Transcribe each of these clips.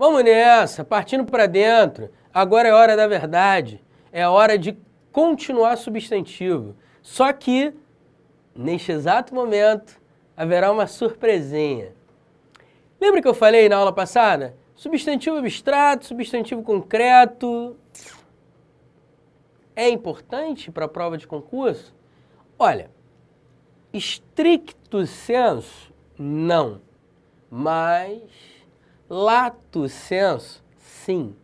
Vamos nessa, partindo para dentro. Agora é hora da verdade. É hora de continuar substantivo. Só que, neste exato momento, haverá uma surpresinha. Lembra que eu falei na aula passada? Substantivo abstrato, substantivo concreto. É importante para a prova de concurso? Olha, stricto sensu, não. Mas, lato sensu, sim.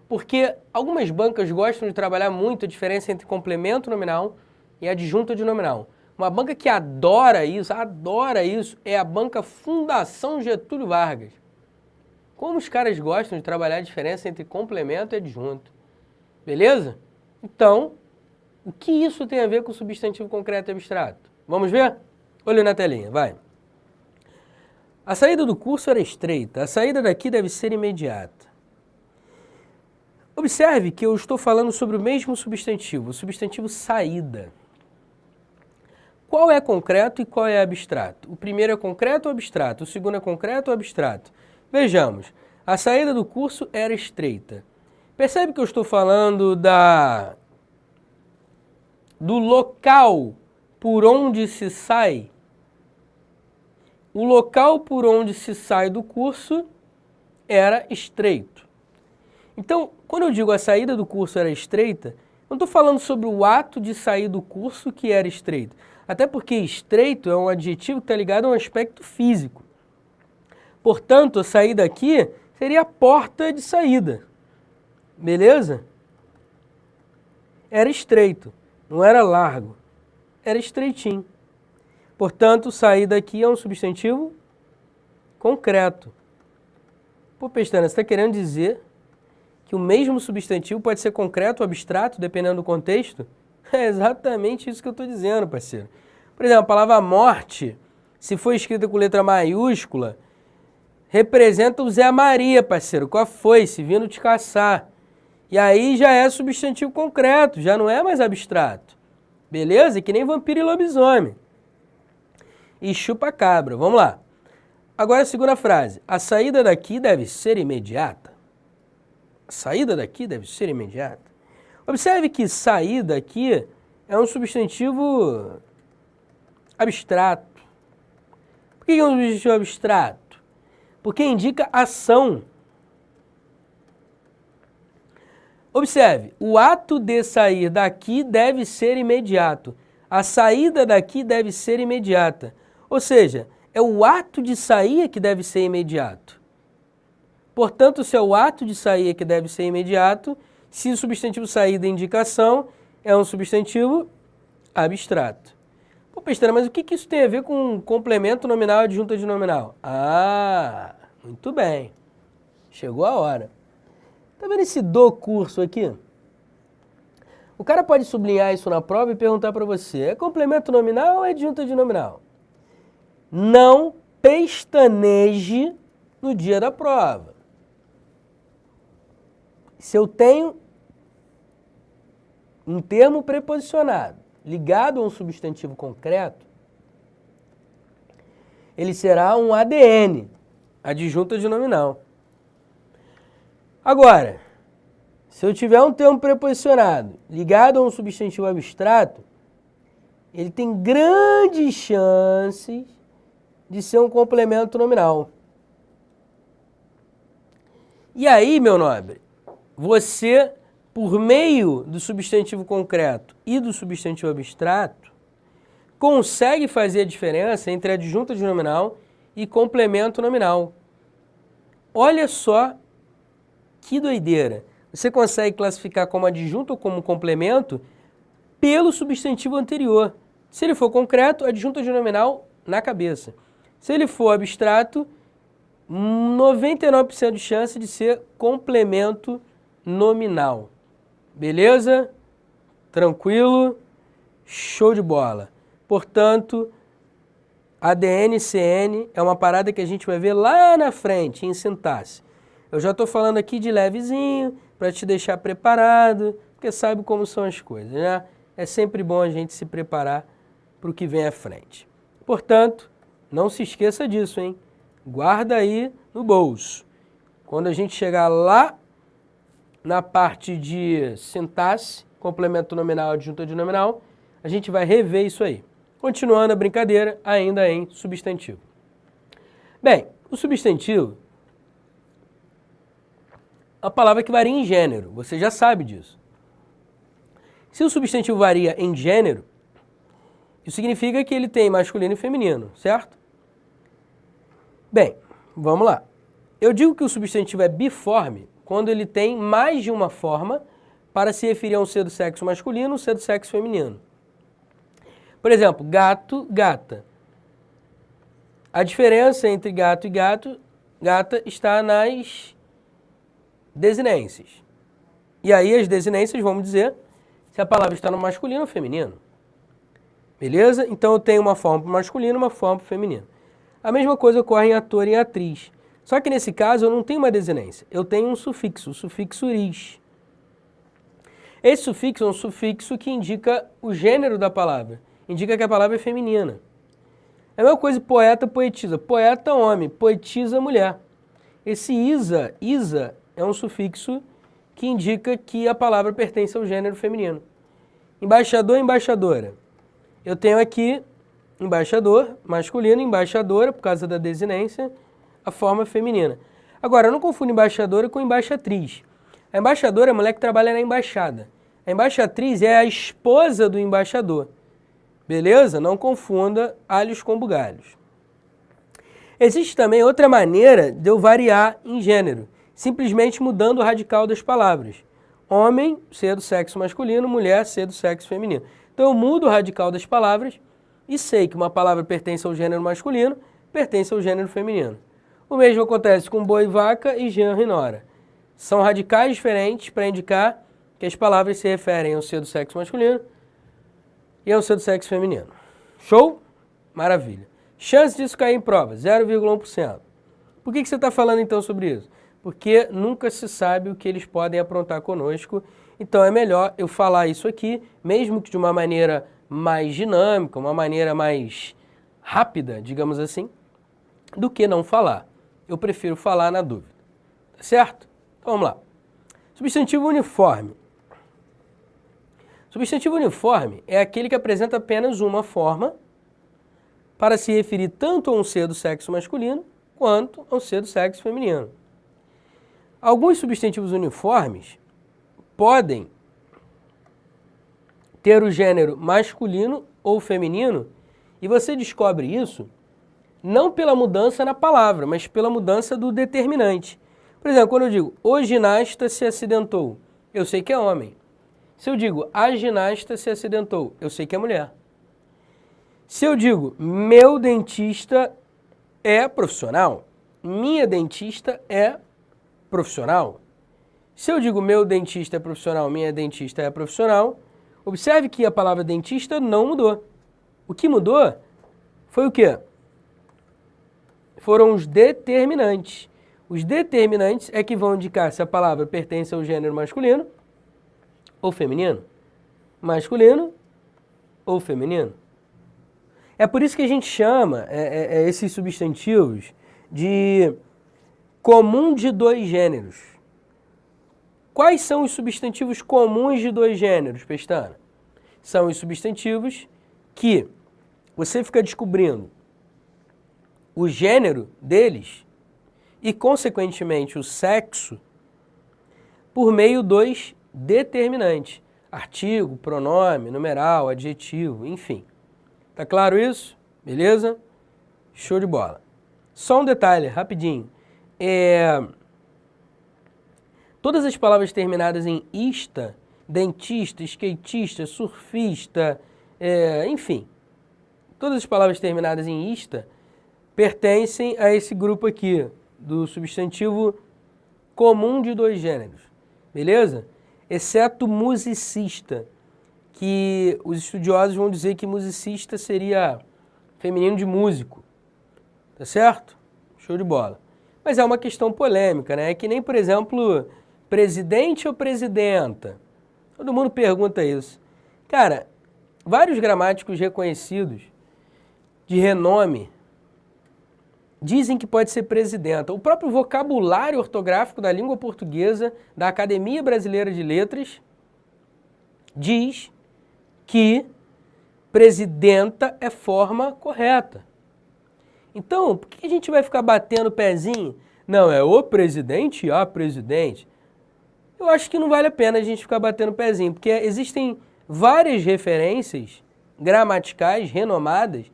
Porque algumas bancas gostam de trabalhar muito a diferença entre complemento nominal e adjunta de nominal. Uma banca que adora isso, é a banca Fundação Getúlio Vargas. Como os caras gostam de trabalhar a diferença entre complemento e adjunto. Beleza? Então, o que isso tem a ver com o substantivo concreto e abstrato? Vamos ver? Olha na telinha, vai. A saída do curso era estreita, a saída daqui deve ser imediata. Observe que eu estou falando sobre o mesmo substantivo, o substantivo saída. Qual é concreto e qual é abstrato? O primeiro é concreto ou abstrato? O segundo é concreto ou abstrato? Vejamos, a saída do curso era estreita. Percebe que eu estou falando do local por onde se sai? O local por onde se sai do curso era estreito. Então, quando eu digo a saída do curso era estreita, não estou falando sobre o ato de sair do curso que era estreito. Até porque estreito é um adjetivo que está ligado a um aspecto físico. Portanto, a saída aqui seria a porta de saída. Beleza? Era estreito, não era largo. Era estreitinho. Portanto, saída aqui é um substantivo concreto. Pô, Pestana, você está querendo dizer que o mesmo substantivo pode ser concreto ou abstrato, dependendo do contexto? É exatamente isso que eu estou dizendo, parceiro. Por exemplo, a palavra morte, se for escrita com letra maiúscula, representa o Zé Maria, parceiro, com a foice, vindo te caçar. E aí já é substantivo concreto, já não é mais abstrato. Beleza? Que nem vampiro e lobisomem. E chupa-cabra. Vamos lá. Agora a segunda frase. A saída daqui deve ser imediata. A saída daqui deve ser imediata. Observe que saída aqui é um substantivo abstrato. Por que é um substantivo abstrato? Porque indica ação. Observe, o ato de sair daqui deve ser imediato. A saída daqui deve ser imediata. Ou seja, é o ato de sair que deve ser imediato. Portanto, se é o ato de sair que deve ser imediato, se o substantivo saída é indicação, é um substantivo abstrato. Pô, Pestana, mas o que isso tem a ver com complemento nominal e adjunta de nominal? Ah, muito bem. Chegou a hora. Tá vendo esse do curso aqui? O cara pode sublinhar isso na prova e perguntar para você, é complemento nominal ou é adjunta de nominal? Não pestaneje no dia da prova. Se eu tenho um termo preposicionado ligado a um substantivo concreto, ele será um ADN, adjunta de nominal. Agora, se eu tiver um termo preposicionado ligado a um substantivo abstrato, ele tem grandes chances de ser um complemento nominal. E aí, meu nobre, você, por meio do substantivo concreto e do substantivo abstrato, consegue fazer a diferença entre adjunta de nominal e complemento nominal. Olha só que doideira. Você consegue classificar como adjunto ou como complemento pelo substantivo anterior. Se ele for concreto, adjunta de nominal na cabeça. Se ele for abstrato, 99% de chance de ser complemento nominal. Beleza? Tranquilo? Show de bola. Portanto, ADN, CN é uma parada que a gente vai ver lá na frente, em sintaxe. Eu já estou falando aqui de levezinho, para te deixar preparado, porque sabe como são as coisas, né? É sempre bom a gente se preparar para o que vem à frente. Portanto, não se esqueça disso, hein? Guarda aí no bolso. Quando a gente chegar lá na parte de sintaxe, complemento nominal, adjunto adnominal, a gente vai rever isso aí. Continuando a brincadeira, ainda em substantivo. Bem, o substantivo é uma palavra que varia em gênero, você já sabe disso. Se o substantivo varia em gênero, isso significa que ele tem masculino e feminino, certo? Bem, vamos lá. Eu digo que o substantivo é biforme quando ele tem mais de uma forma para se referir a um ser do sexo masculino ou um ser do sexo feminino. Por exemplo, gato, gata. A diferença entre gato e gata está nas desinências. E aí as desinências vamos dizer se a palavra está no masculino ou feminino. Beleza? Então eu tenho uma forma para o masculino e uma forma para o feminino. A mesma coisa ocorre em ator e em atriz. Só que nesse caso eu não tenho uma desinência, eu tenho um sufixo, o sufixo -ris. Esse sufixo é um sufixo que indica o gênero da palavra, indica que a palavra é feminina. É a mesma coisa poeta, poetisa. Poeta, homem, poetisa, mulher. Esse isa é um sufixo que indica que a palavra pertence ao gênero feminino. Embaixador, embaixadora. Eu tenho aqui embaixador, masculino, embaixadora, por causa da desinência, a forma feminina. Agora, eu não confundo embaixadora com embaixatriz. A embaixadora é a mulher que trabalha na embaixada. A embaixatriz é a esposa do embaixador. Beleza? Não confunda alhos com bugalhos. Existe também outra maneira de eu variar em gênero, simplesmente mudando o radical das palavras. Homem, ser do sexo masculino, mulher, ser do sexo feminino. Então eu mudo o radical das palavras e sei que uma palavra pertence ao gênero masculino, pertence ao gênero feminino. O mesmo acontece com boi, vaca e genro e nora. São radicais diferentes para indicar que as palavras se referem ao ser do sexo masculino e ao ser do sexo feminino. Show? Maravilha. Chance disso cair em prova, 0,1%. Por que você está falando então sobre isso? Porque nunca se sabe o que eles podem aprontar conosco, então é melhor eu falar isso aqui, mesmo que de uma maneira mais dinâmica, uma maneira mais rápida, digamos assim, do que não falar. Eu prefiro falar na dúvida. Tá certo? Então vamos lá. Substantivo uniforme. Substantivo uniforme é aquele que apresenta apenas uma forma para se referir tanto a um ser do sexo masculino quanto ao ser do sexo feminino. Alguns substantivos uniformes podem ter o gênero masculino ou feminino e você descobre isso não pela mudança na palavra, mas pela mudança do determinante. Por exemplo, quando eu digo o ginasta se acidentou, eu sei que é homem. Se eu digo a ginasta se acidentou, eu sei que é mulher. Se eu digo meu dentista é profissional, minha dentista é profissional. Se eu digo meu dentista é profissional, minha dentista é profissional, observe que a palavra dentista não mudou. O que mudou foi o quê? Foram os determinantes. Os determinantes é que vão indicar se a palavra pertence ao gênero masculino ou feminino. Masculino ou feminino. É por isso que a gente chama esses substantivos de comum de dois gêneros. Quais são os substantivos comuns de dois gêneros, Pestana? São os substantivos que você fica descobrindo o gênero deles e, consequentemente, o sexo por meio dos determinantes. Artigo, pronome, numeral, adjetivo, enfim. Tá claro isso? Beleza? Show de bola. Só um detalhe, rapidinho. Todas as palavras terminadas em ista, dentista, skatista, surfista, enfim, todas as palavras terminadas em ista pertencem a esse grupo aqui, do substantivo comum de dois gêneros, beleza? Exceto musicista, que os estudiosos vão dizer que musicista seria feminino de músico, tá certo? Show de bola. Mas é uma questão polêmica, né? É que nem, por exemplo, presidente ou presidenta? Todo mundo pergunta isso. Cara, vários gramáticos reconhecidos, de renome, dizem que pode ser presidenta. O próprio vocabulário ortográfico da língua portuguesa da Academia Brasileira de Letras diz que presidenta é forma correta. Então, por que a gente vai ficar batendo o pezinho? Não, é o presidente e a presidente. Eu acho que não vale a pena a gente ficar batendo o pezinho, porque existem várias referências gramaticais renomadas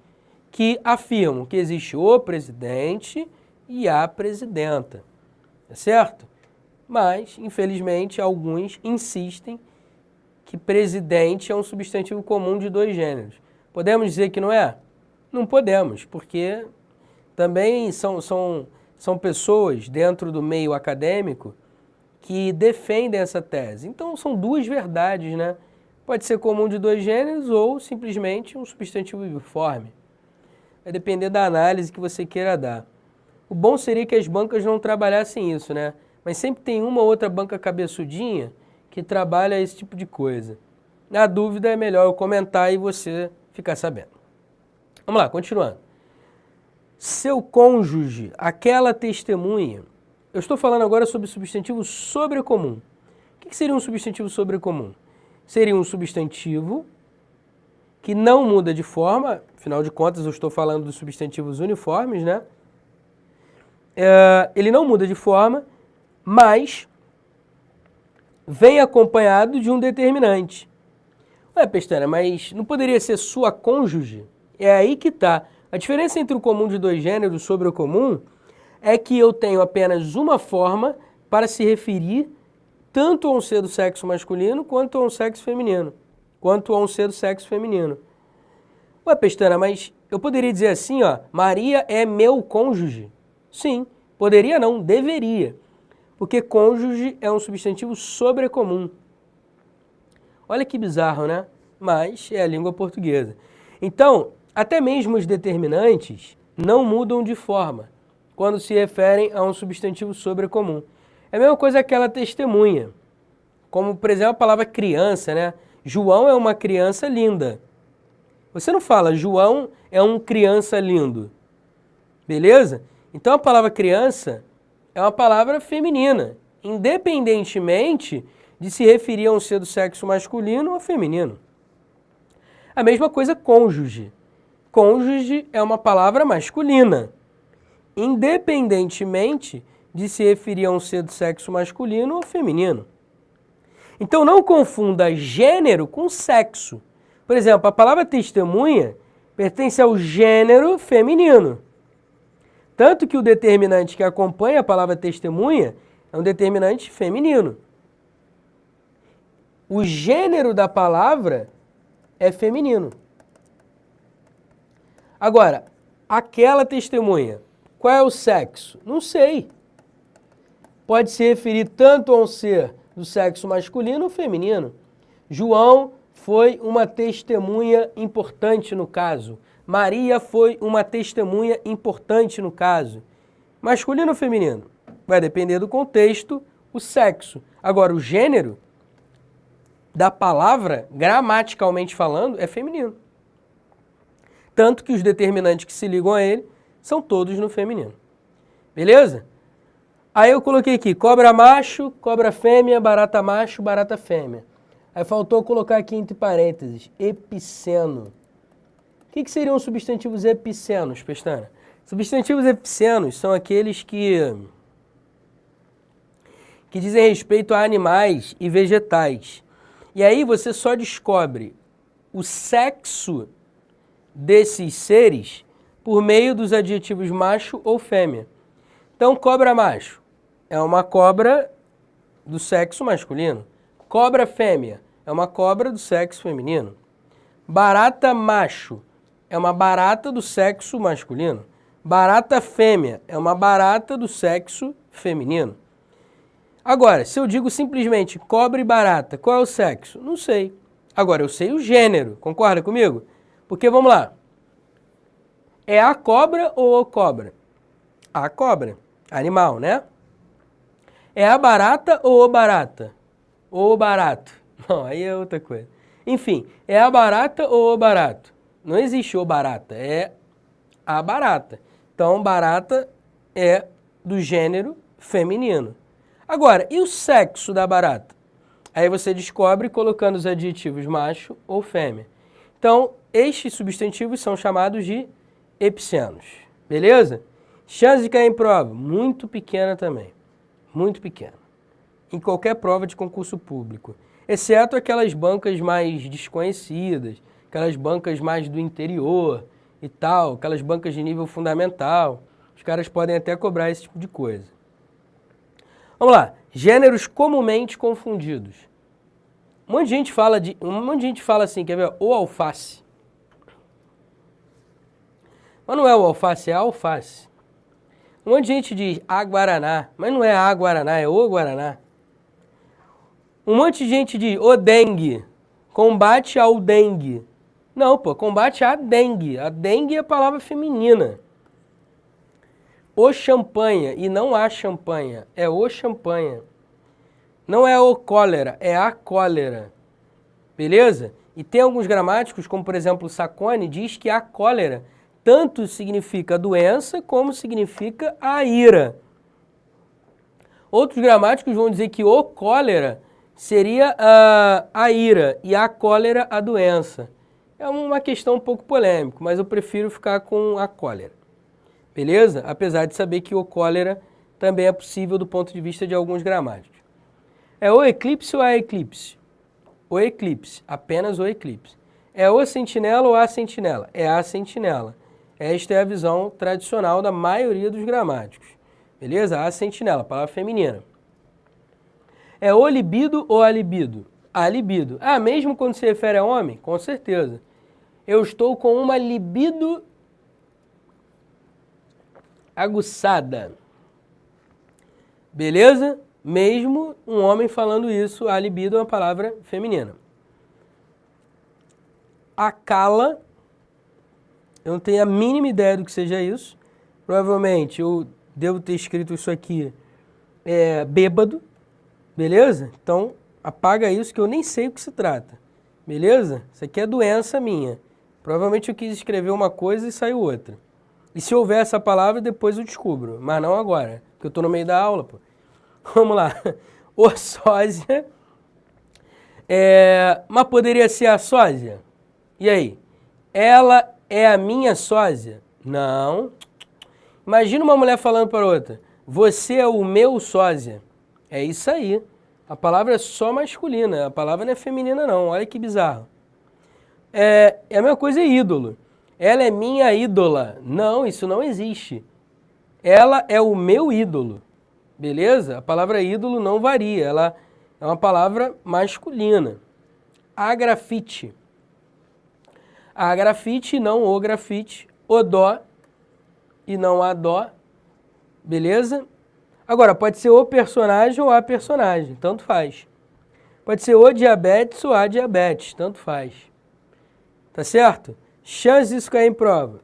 que afirmam que existe o presidente e a presidenta, tá certo? Mas, infelizmente, alguns insistem que presidente é um substantivo comum de dois gêneros. Podemos dizer que não é? Não podemos, porque também são pessoas dentro do meio acadêmico que defendem essa tese. Então, são duas verdades, né? Pode ser comum de dois gêneros ou simplesmente um substantivo biforme. Vai depender da análise que você queira dar. O bom seria que as bancas não trabalhassem isso, né? Mas sempre tem uma ou outra banca cabeçudinha que trabalha esse tipo de coisa. Na dúvida, é melhor eu comentar e você ficar sabendo. Vamos lá, continuando. Seu cônjuge, aquela testemunha. Eu estou falando agora sobre substantivo sobrecomum. O que seria um substantivo sobrecomum? Seria um substantivo que não muda de forma, afinal de contas eu estou falando dos substantivos uniformes, né? Ele não muda de forma, mas vem acompanhado de um determinante. Ué, Pestana, mas não poderia ser sua cônjuge? É aí que está. A diferença entre o comum de dois gêneros sobre o comum é que eu tenho apenas uma forma para se referir tanto a um ser do sexo masculino quanto a um sexo feminino. Ué, Pestana, mas eu poderia dizer assim, ó, Maria é meu cônjuge? Sim, poderia não, deveria. Porque cônjuge é um substantivo sobrecomum. Olha que bizarro, né? Mas é a língua portuguesa. Então, até mesmo os determinantes não mudam de forma quando se referem a um substantivo sobrecomum. É a mesma coisa aquela testemunha. Como, por exemplo, a palavra criança, né? João é uma criança linda. Você não fala, João é um criança lindo. Beleza? Então a palavra criança é uma palavra feminina, independentemente de se referir a um ser do sexo masculino ou feminino. A mesma coisa cônjuge. Cônjuge é uma palavra masculina, independentemente de se referir a um ser do sexo masculino ou feminino. Então não confunda gênero com sexo. Por exemplo, a palavra testemunha pertence ao gênero feminino. Tanto que o determinante que acompanha a palavra testemunha é um determinante feminino. O gênero da palavra é feminino. Agora, aquela testemunha, qual é o sexo? Não sei. Pode se referir tanto a um ser do sexo masculino ou feminino. João foi uma testemunha importante no caso. Maria foi uma testemunha importante no caso. Masculino ou feminino? Vai depender do contexto, o sexo. Agora, o gênero da palavra, gramaticalmente falando, é feminino. Tanto que os determinantes que se ligam a ele são todos no feminino. Beleza? Aí eu coloquei aqui, cobra macho, cobra fêmea, barata macho, barata fêmea. Aí faltou colocar aqui entre parênteses, epiceno. O que seriam os substantivos epicenos, Pestana? Substantivos epicenos são aqueles que dizem respeito a animais e vegetais. E aí você só descobre o sexo desses seres por meio dos adjetivos macho ou fêmea. Então, cobra macho é uma cobra do sexo masculino. Cobra fêmea é uma cobra do sexo feminino. Barata macho é uma barata do sexo masculino. Barata fêmea é uma barata do sexo feminino. Agora, se eu digo simplesmente cobra e barata, qual é o sexo? Não sei. Agora, eu sei o gênero, concorda comigo? Porque, vamos lá, é a cobra ou o cobra? A cobra, animal, né? É a barata ou o barata? Ou o barato? Não, aí é outra coisa. Enfim, é a barata ou o barato? Não existe o barata, é a barata. Então, barata é do gênero feminino. Agora, e o sexo da barata? Aí você descobre colocando os adjetivos macho ou fêmea. Então, estes substantivos são chamados de epicenos. Beleza? Chance de cair em prova? Muito pequena também. Muito pequena. Em qualquer prova de concurso público. Exceto aquelas bancas mais desconhecidas, aquelas bancas mais do interior e tal, aquelas bancas de nível fundamental. Os caras podem até cobrar esse tipo de coisa. Vamos lá. Gêneros comumente confundidos. Um monte de gente fala assim, quer ver? O alface. Mas não é o alface, é a alface. Um monte de gente diz a guaraná, mas não é a guaraná, é o guaraná. Um monte de gente diz o dengue, combate ao dengue. Não, pô, combate a dengue. A dengue é a palavra feminina. O champanha, e não a champanha, é o champanha. Não é o cólera, é a cólera. Beleza? E tem alguns gramáticos, como por exemplo o Sacconi, diz que a cólera tanto significa doença como significa a ira. Outros gramáticos vão dizer que o cólera seria a ira e a cólera a doença. É uma questão um pouco polêmica, mas eu prefiro ficar com a cólera. Beleza? Apesar de saber que o cólera também é possível do ponto de vista de alguns gramáticos. É o eclipse ou a eclipse? O eclipse, apenas o eclipse. É o sentinela ou a sentinela? É a sentinela. Esta é a visão tradicional da maioria dos gramáticos. Beleza? A sentinela, palavra feminina. É o libido ou a libido? A libido. Ah, mesmo quando se refere a homem? Com certeza. Eu estou com uma libido aguçada. Beleza? Mesmo um homem falando isso, a libido é uma palavra feminina. A cala, eu não tenho a mínima ideia do que seja isso. Provavelmente eu devo ter escrito isso aqui bêbado. Beleza? Então apaga isso que eu nem sei o que se trata. Beleza? Isso aqui é doença minha. Provavelmente eu quis escrever uma coisa e saiu outra. E se houver essa palavra, depois eu descubro. Mas não agora, porque eu estou no meio da aula, pô. Vamos lá. O sósia. Mas poderia ser a sósia? E aí? Ela é a minha sósia? Não. Imagina uma mulher falando para outra. Você é o meu sósia. É isso aí. A palavra é só masculina. A palavra não é feminina, não. Olha que bizarro. É a mesma coisa ídolo. Ela é minha ídola. Não, isso não existe. Ela é o meu ídolo. Beleza? A palavra ídolo não varia. Ela é uma palavra masculina. A grafite. A grafite, não o grafite. O dó e não a dó. Beleza? Agora, pode ser o personagem ou a personagem. Tanto faz. Pode ser o diabetes ou a diabetes. Tanto faz. Tá certo? Chance disso cair em prova?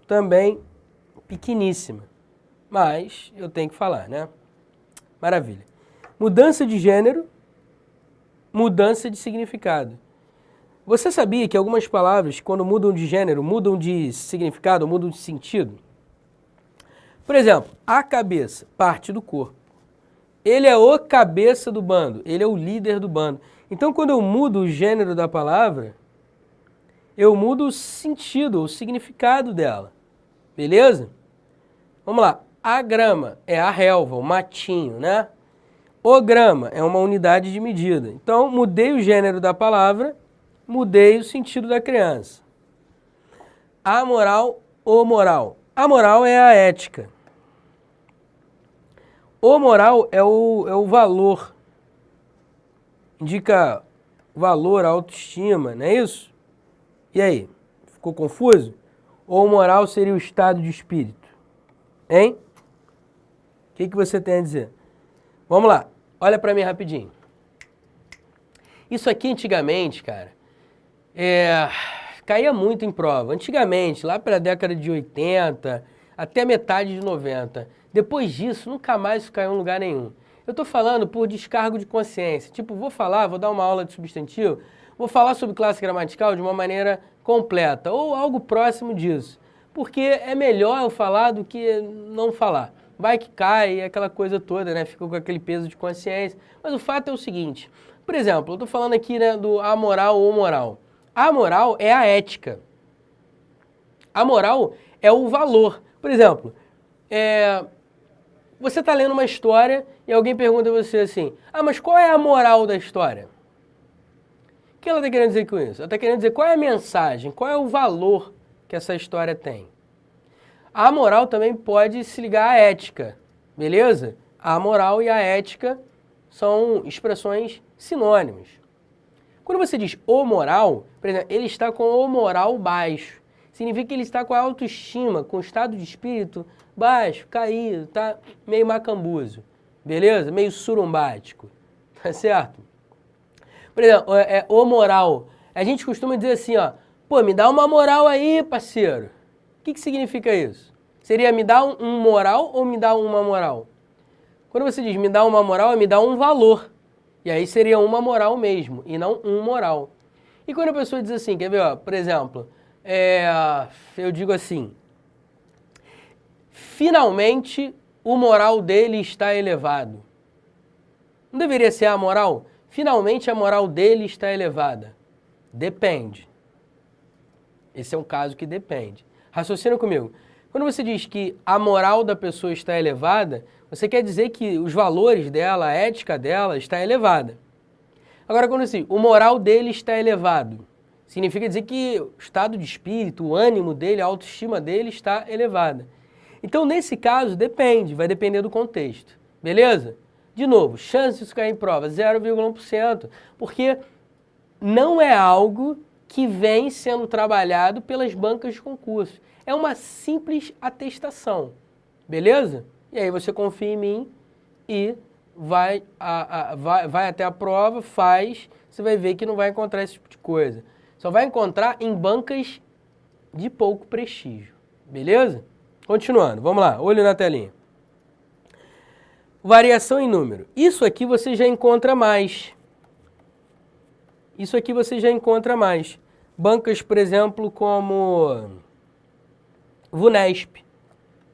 Também pequeníssima. Mas eu tenho que falar, né? Maravilha. Mudança de gênero, mudança de significado. Você sabia que algumas palavras, quando mudam de gênero, mudam de significado, mudam de sentido? Por exemplo, a cabeça, parte do corpo. Ele é o cabeça do bando, ele é o líder do bando. Então, quando eu mudo o gênero da palavra, eu mudo o sentido, o significado dela. Beleza? Vamos lá. A grama é a relva, o matinho, né? O grama é uma unidade de medida. Então, mudei o gênero da palavra, mudei o sentido da criança. A moral, o moral. A moral é a ética. O moral é o valor. Indica valor, autoestima, não é isso? E aí? Ficou confuso? Ou moral seria o estado de espírito? Hein? O que você tem a dizer? Vamos lá. Olha para mim rapidinho. Isso aqui antigamente, cara, caía muito em prova. Antigamente, lá para a década de 80, até metade de 90. Depois disso, nunca mais isso caiu em lugar nenhum. Eu estou falando por descargo de consciência. Tipo, vou dar uma aula de substantivo, vou falar sobre classe gramatical de uma maneira completa, ou algo próximo disso. porque é melhor eu falar do que não falar. Vai que cai, aquela coisa toda, né? Fica com aquele peso de consciência. Mas o fato é o seguinte, por exemplo, eu estou falando aqui, né, do amoral ou moral. A moral é a ética. A moral é o valor. Por exemplo, você está lendo uma história e alguém pergunta a você assim, mas qual é a moral da história? O que ela está querendo dizer com isso? Ela está querendo dizer qual é a mensagem, qual é o valor que essa história tem. A moral também pode se ligar à ética, beleza? A moral e a ética são expressões sinônimas. Quando você diz o moral, por exemplo, ele está com o moral baixo. Significa que ele está com a autoestima, com o estado de espírito baixo, caído, tá meio macambuzo, beleza? Meio surumbático, tá certo? Por exemplo, o moral. A gente costuma dizer assim, ó, pô, me dá uma moral aí, parceiro. O que significa isso? Seria me dar um moral ou me dar uma moral? Quando você diz me dá uma moral, é me dá um valor. E aí seria uma moral mesmo, e não um moral. E quando a pessoa diz assim, quer ver, ó, por exemplo, eu digo assim, finalmente o moral dele está elevado. Não deveria ser a moral? Finalmente a moral dele está elevada. Depende. Esse é um caso que depende. Raciocina comigo. Quando você diz que a moral da pessoa está elevada, você quer dizer que os valores dela, a ética dela está elevada. Agora, quando você diz, o moral dele está elevado, significa dizer que o estado de espírito, o ânimo dele, a autoestima dele está elevada. Então, nesse caso, depende, vai depender do contexto. Beleza? De novo, chance disso cair em prova, 0,1%, porque não é algo que vem sendo trabalhado pelas bancas de concurso. É uma simples atestação, beleza? E aí você confia em mim e vai até a prova, faz, você vai ver que não vai encontrar esse tipo de coisa. Só vai encontrar em bancas de pouco prestígio, beleza? Continuando, vamos lá, olho na telinha. Variação em número. Isso aqui você já encontra mais. Isso aqui você já encontra mais. Bancas, por exemplo, como VUNESP.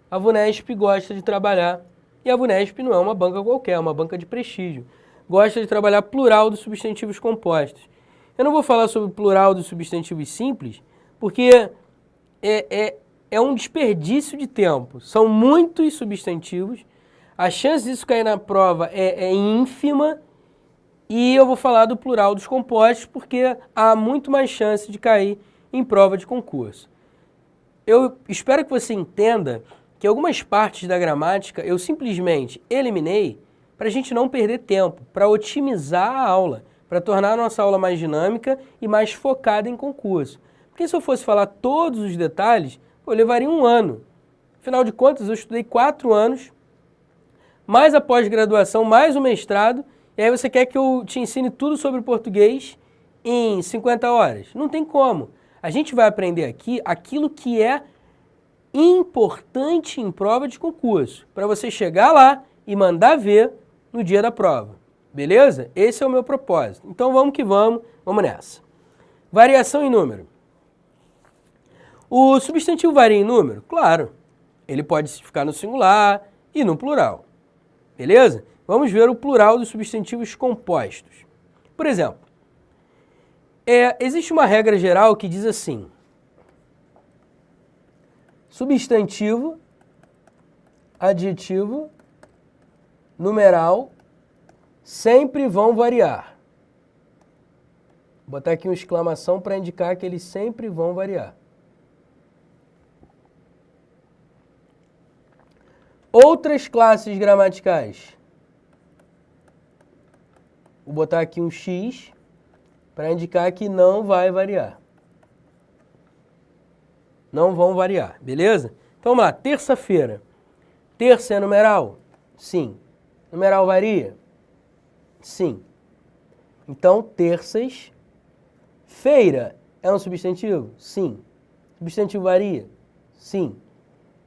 A VUNESP gosta de trabalhar, e a VUNESP não é uma banca qualquer, é uma banca de prestígio. Gosta de trabalhar plural dos substantivos compostos. Eu não vou falar sobre plural dos substantivos simples, porque é um desperdício de tempo. São muitos substantivos, a chance disso cair na prova é ínfima, e eu vou falar do plural dos compostos, porque há muito mais chance de cair em prova de concurso. Eu espero que você entenda que algumas partes da gramática eu simplesmente eliminei para a gente não perder tempo, para otimizar a aula, para tornar a nossa aula mais dinâmica e mais focada em concurso. Porque se eu fosse falar todos os detalhes, eu levaria um ano. Afinal de contas, eu estudei 4 anos, mais a pós-graduação, mais o mestrado, e aí você quer que eu te ensine tudo sobre português em 50 horas? Não tem como. A gente vai aprender aqui aquilo que é importante em prova de concurso, para você chegar lá e mandar ver no dia da prova. Beleza? Esse é o meu propósito. Então vamos que vamos nessa. Variação em número. O substantivo varia em número? Claro. Ele pode ficar no singular e no plural. Beleza? Vamos ver o plural dos substantivos compostos. Por exemplo, existe uma regra geral que diz assim: substantivo, adjetivo, numeral, sempre vão variar. Vou botar aqui uma exclamação para indicar que eles sempre vão variar. Outras classes gramaticais. Vou botar aqui um X para indicar que não vai variar. Não vão variar, beleza? Então vamos lá, terça-feira. Terça é numeral? Sim. Numeral varia? Sim. Então, terças. Feira é um substantivo? Sim. Substantivo varia? Sim.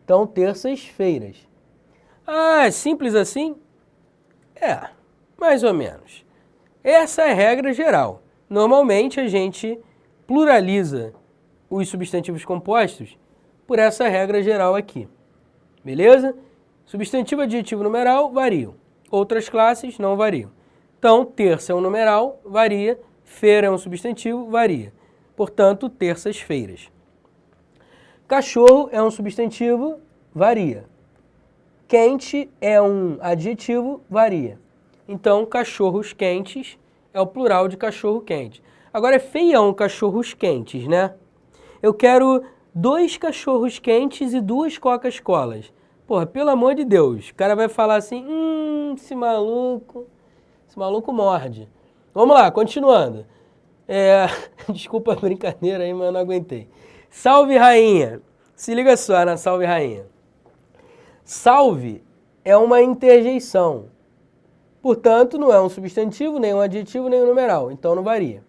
Então, terças-feiras. Ah, é simples assim? É, mais ou menos. Essa é a regra geral. Normalmente a gente pluraliza os substantivos compostos por essa regra geral aqui. Beleza? Substantivo, adjetivo, numeral variam. Outras classes não variam. Então, terça é um numeral, varia. Feira é um substantivo, varia. Portanto, terças-feiras. Cachorro é um substantivo, varia. Quente é um adjetivo, varia. Então, cachorros quentes é o plural de cachorro quente. Agora é feião cachorros quentes, né? Eu quero 2 cachorros quentes e 2 Coca-Colas. Porra, pelo amor de Deus, o cara vai falar assim, esse maluco morde. Vamos lá, continuando. Desculpa a brincadeira aí, mas eu não aguentei. Salve, rainha. Se liga só na salve, rainha. Salve é uma interjeição. Portanto, não é um substantivo, nem um adjetivo, nem um numeral. Então, não varia.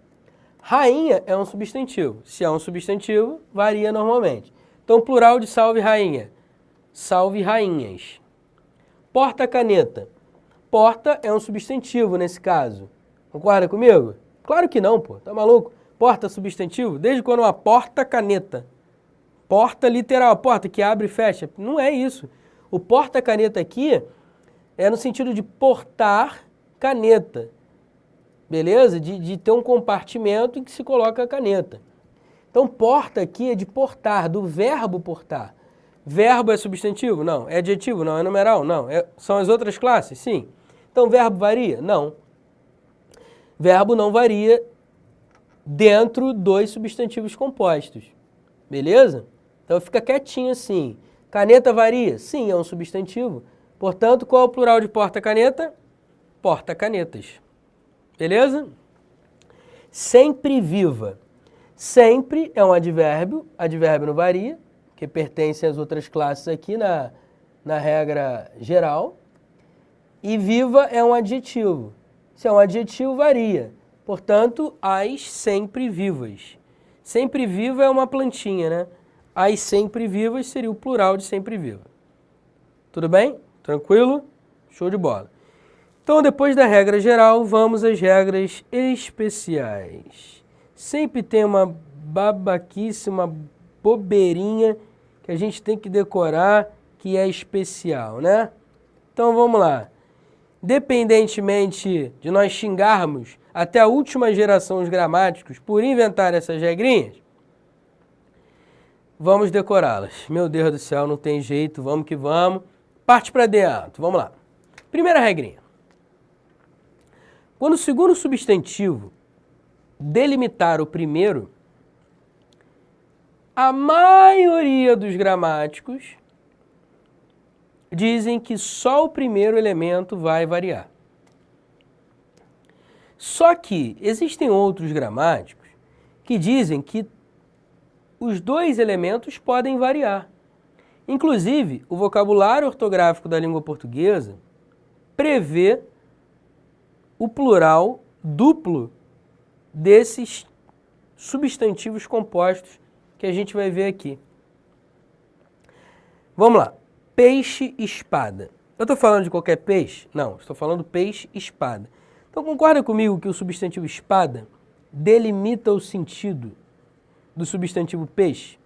Rainha é um substantivo. Se é um substantivo, varia normalmente. Então, plural de salve, rainha. Salve, rainhas. Porta-caneta. Porta é um substantivo nesse caso. Concorda comigo? Claro que não, pô. Tá maluco? Porta substantivo? Desde quando uma porta-caneta? Porta literal, a porta que abre e fecha. Não é isso. O porta-caneta aqui é no sentido de portar caneta. Beleza? De ter um compartimento em que se coloca a caneta. Então, porta aqui é de portar, do verbo portar. Verbo é substantivo? Não. É adjetivo? Não. É numeral? Não. São as outras classes? Sim. Então, verbo varia? Não. Verbo não varia dentro dos substantivos compostos. Beleza? Então, fica quietinho assim. Caneta varia? Sim, é um substantivo. Portanto, qual é o plural de porta-caneta? Porta-canetas. Beleza? Sempre viva. Sempre é um advérbio. Advérbio não varia, que pertence às outras classes aqui na regra geral. E viva é um adjetivo. Se é um adjetivo, varia. Portanto, as sempre vivas. Sempre viva é uma plantinha, né? As sempre vivas seria o plural de sempre viva. Tudo bem? Tranquilo? Show de bola. Então, depois da regra geral, vamos às regras especiais. Sempre tem uma babaquice, uma bobeirinha que a gente tem que decorar, que é especial, né? Então, vamos lá. Independentemente de nós xingarmos até a última geração os gramáticos por inventar essas regrinhas, vamos decorá-las. Meu Deus do céu, não tem jeito, vamos que vamos. Parte para dentro, vamos lá. Primeira regrinha. Quando o segundo substantivo delimitar o primeiro, a maioria dos gramáticos dizem que só o primeiro elemento vai variar. Só que existem outros gramáticos que dizem que os 2 elementos podem variar. Inclusive, o vocabulário ortográfico da língua portuguesa prevê o plural duplo desses substantivos compostos que a gente vai ver aqui. Vamos lá. Peixe-espada. Eu estou falando de qualquer peixe? Não, estou falando peixe-espada. Então, concorda comigo que o substantivo espada delimita o sentido do substantivo peixe?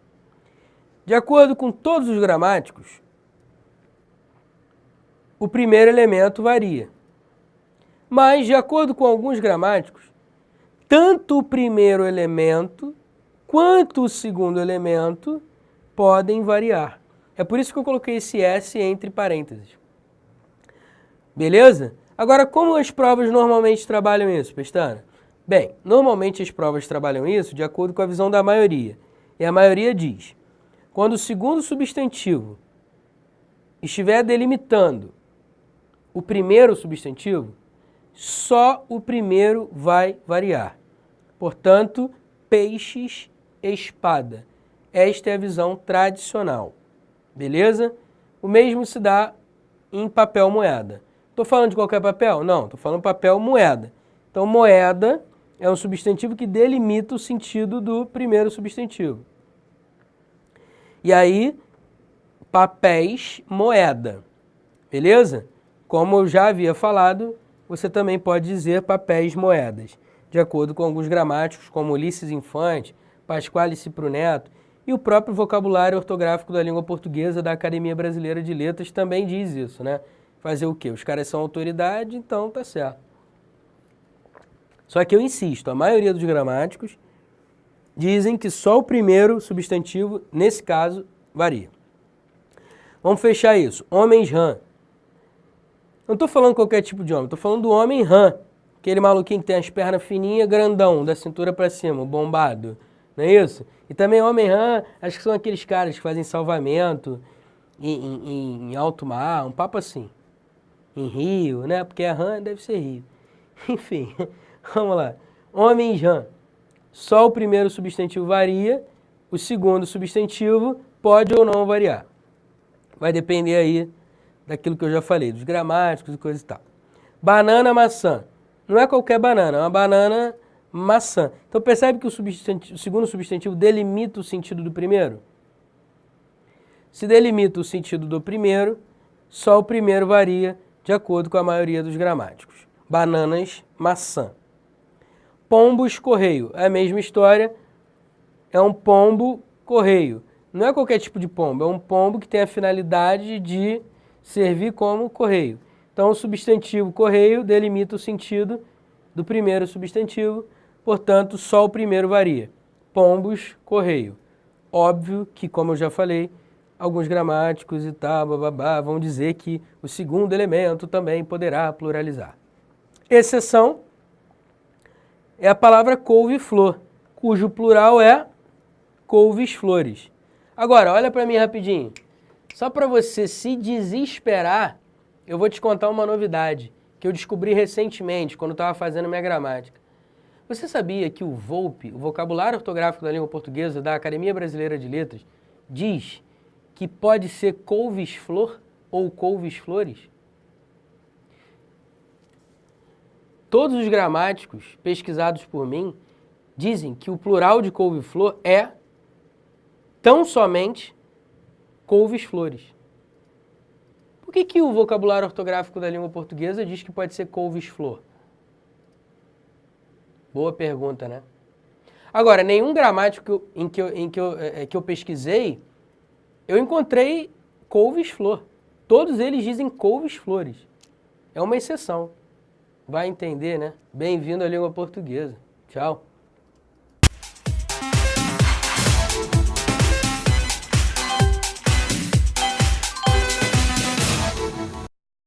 De acordo com todos os gramáticos, o primeiro elemento varia. Mas, de acordo com alguns gramáticos, tanto o primeiro elemento quanto o segundo elemento podem variar. É por isso que eu coloquei esse S entre parênteses. Beleza? Agora, como as provas normalmente trabalham isso, Pestana? Bem, normalmente as provas trabalham isso de acordo com a visão da maioria. E a maioria diz, quando o segundo substantivo estiver delimitando o primeiro substantivo, só o primeiro vai variar. Portanto, peixes, espada. Esta é a visão tradicional. Beleza? O mesmo se dá em papel moeda. Estou falando de qualquer papel? Não, estou falando papel moeda. Então, moeda é um substantivo que delimita o sentido do primeiro substantivo. E aí, papéis, moeda. Beleza? Como eu já havia falado, você também pode dizer papéis, moedas. De acordo com alguns gramáticos, como Ulisses Infante, Pasquale Cipro Neto E o próprio vocabulário ortográfico da língua portuguesa da Academia Brasileira de Letras também diz isso, né? Fazer o quê? Os caras são autoridade, então tá certo. Só que eu insisto, a maioria dos gramáticos dizem que só o primeiro substantivo, nesse caso, varia. Vamos fechar isso. Homens rã. Não estou falando qualquer tipo de homem, estou falando do homem rã. Aquele maluquinho que tem as pernas fininhas, grandão, da cintura para cima, bombado. Não é isso? E também homem rã, acho que são aqueles caras que fazem salvamento em alto mar, um papo assim. Em rio, né? Porque a rã deve ser rio. Enfim, vamos lá. Homens rã. Só o primeiro substantivo varia, o segundo substantivo pode ou não variar. Vai depender aí daquilo que eu já falei, dos gramáticos e coisa e tal. Banana, maçã. Não é qualquer banana, é uma banana maçã. Então percebe que o segundo substantivo delimita o sentido do primeiro? Se delimita o sentido do primeiro, só o primeiro varia de acordo com a maioria dos gramáticos. Bananas, maçã. Pombos, correio. É a mesma história, é um pombo, correio. Não é qualquer tipo de pombo, é um pombo que tem a finalidade de servir como correio. Então, o substantivo correio delimita o sentido do primeiro substantivo, portanto, só o primeiro varia. Pombos, correio. Óbvio que, como eu já falei, alguns gramáticos e tal, bababá, vão dizer que o segundo elemento também poderá pluralizar. Exceção é a palavra couve-flor, cujo plural é couves-flores. Agora, olha para mim rapidinho. Só para você se desesperar, eu vou te contar uma novidade que eu descobri recentemente, quando estava fazendo minha gramática. Você sabia que o VOLP, o Vocabulário Ortográfico da Língua Portuguesa da Academia Brasileira de Letras, diz que pode ser couves-flor ou couves-flores? Todos os gramáticos pesquisados por mim dizem que o plural de couve-flor é tão somente couves-flores. Por que o vocabulário ortográfico da língua portuguesa diz que pode ser couves-flor? Boa pergunta, né? Agora, nenhum gramático que eu pesquisei, eu encontrei couves-flor. Todos eles dizem couves-flores. É uma exceção. Vai entender, né? Bem-vindo à língua portuguesa. Tchau.